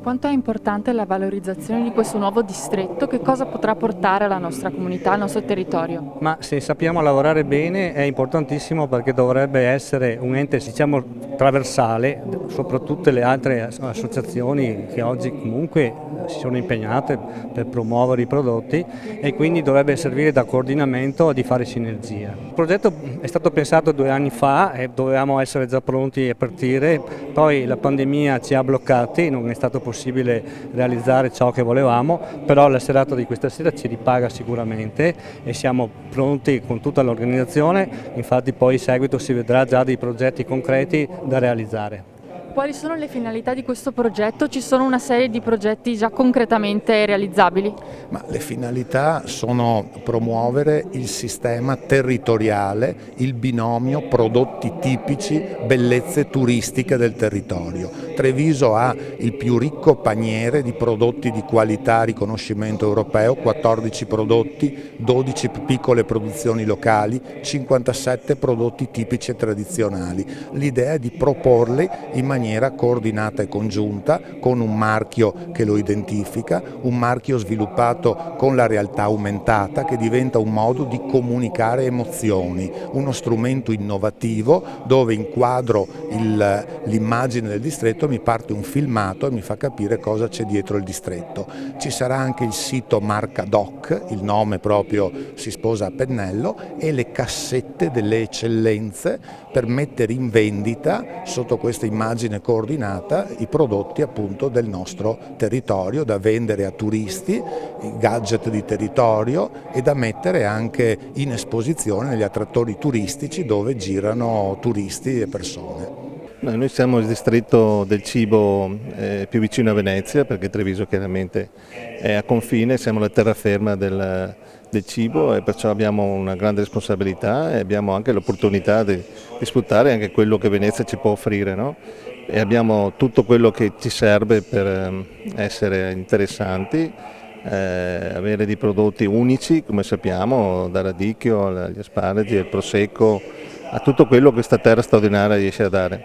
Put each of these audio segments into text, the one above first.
Quanto è importante la valorizzazione di questo nuovo distretto? Che cosa potrà portare alla nostra comunità, al nostro territorio? Ma se sappiamo lavorare bene è importantissimo, perché dovrebbe essere un ente, diciamo, trasversale, soprattutto le altre associazioni che oggi comunque si sono impegnate per promuovere i prodotti, e quindi dovrebbe servire da coordinamento e di fare sinergia. Il progetto è stato pensato 2 anni fa e dovevamo essere già pronti a partire, poi la pandemia ci ha bloccati, non è stato possibile realizzare ciò che volevamo, però la serata di questa sera ci ripaga sicuramente e siamo pronti con tutta l'organizzazione. Infatti poi in seguito si vedrà già dei progetti concreti da realizzare. Quali sono le finalità di questo progetto? Ci sono una serie di progetti già concretamente realizzabili? Ma le finalità sono promuovere il sistema territoriale, il binomio prodotti tipici, bellezze turistiche del territorio. Treviso ha il più ricco paniere di prodotti di qualità, riconoscimento europeo, 14 prodotti, 12 piccole produzioni locali, 57 prodotti tipici e tradizionali. L'idea è di proporli in maniera coordinata e congiunta, con un marchio che lo identifica, un marchio sviluppato con la realtà aumentata, che diventa un modo di comunicare emozioni, uno strumento innovativo dove inquadro l'immagine del distretto, mi parte un filmato e mi fa capire cosa c'è dietro il distretto. Ci sarà anche il sito Marca Doc, il nome proprio si sposa a pennello, e le cassette delle eccellenze per mettere in vendita, sotto questa immagine coordinata, i prodotti appunto del nostro territorio, da vendere a turisti, i gadget di territorio, e da mettere anche in esposizione negli attrattori turistici dove girano turisti e persone. Noi siamo il distretto del cibo più vicino a Venezia, perché Treviso chiaramente è a confine, siamo la terraferma del cibo, e perciò abbiamo una grande responsabilità e abbiamo anche l'opportunità di sfruttare anche quello che Venezia ci può offrire, no? E abbiamo tutto quello che ci serve per essere interessanti, avere dei prodotti unici, come sappiamo, dal radicchio agli asparagi, al prosecco, a tutto quello che questa terra straordinaria riesce a dare.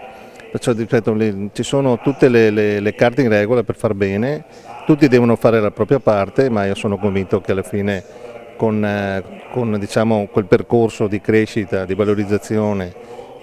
Perciò ripeto, ci sono tutte le carte in regola per far bene, tutti devono fare la propria parte, ma io sono convinto che alla fine con diciamo, quel percorso di crescita, di valorizzazione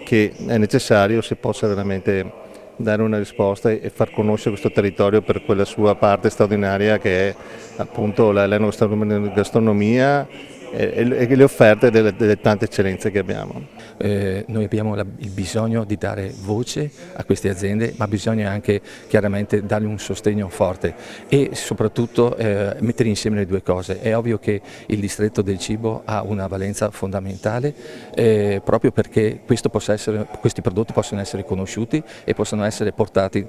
che è necessario, si possa veramente dare una risposta e far conoscere questo territorio per quella sua parte straordinaria che è appunto la gastronomia e le offerte delle tante eccellenze che abbiamo. Noi abbiamo il bisogno di dare voce a queste aziende, ma bisogna anche chiaramente dargli un sostegno forte e soprattutto mettere insieme le due cose. È ovvio che il distretto del cibo ha una valenza fondamentale proprio perché questi prodotti possono essere conosciuti e possono essere portati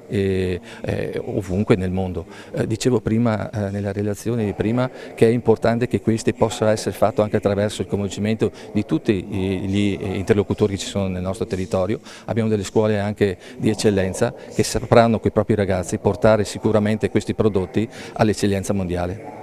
ovunque nel mondo. Dicevo prima nella relazione di prima che è importante che questi possano essere fatti anche attraverso il coinvolgimento di tutti gli interlocutori che ci sono nel nostro territorio. Abbiamo delle scuole anche di eccellenza che sapranno con i propri ragazzi portare sicuramente questi prodotti all'eccellenza mondiale.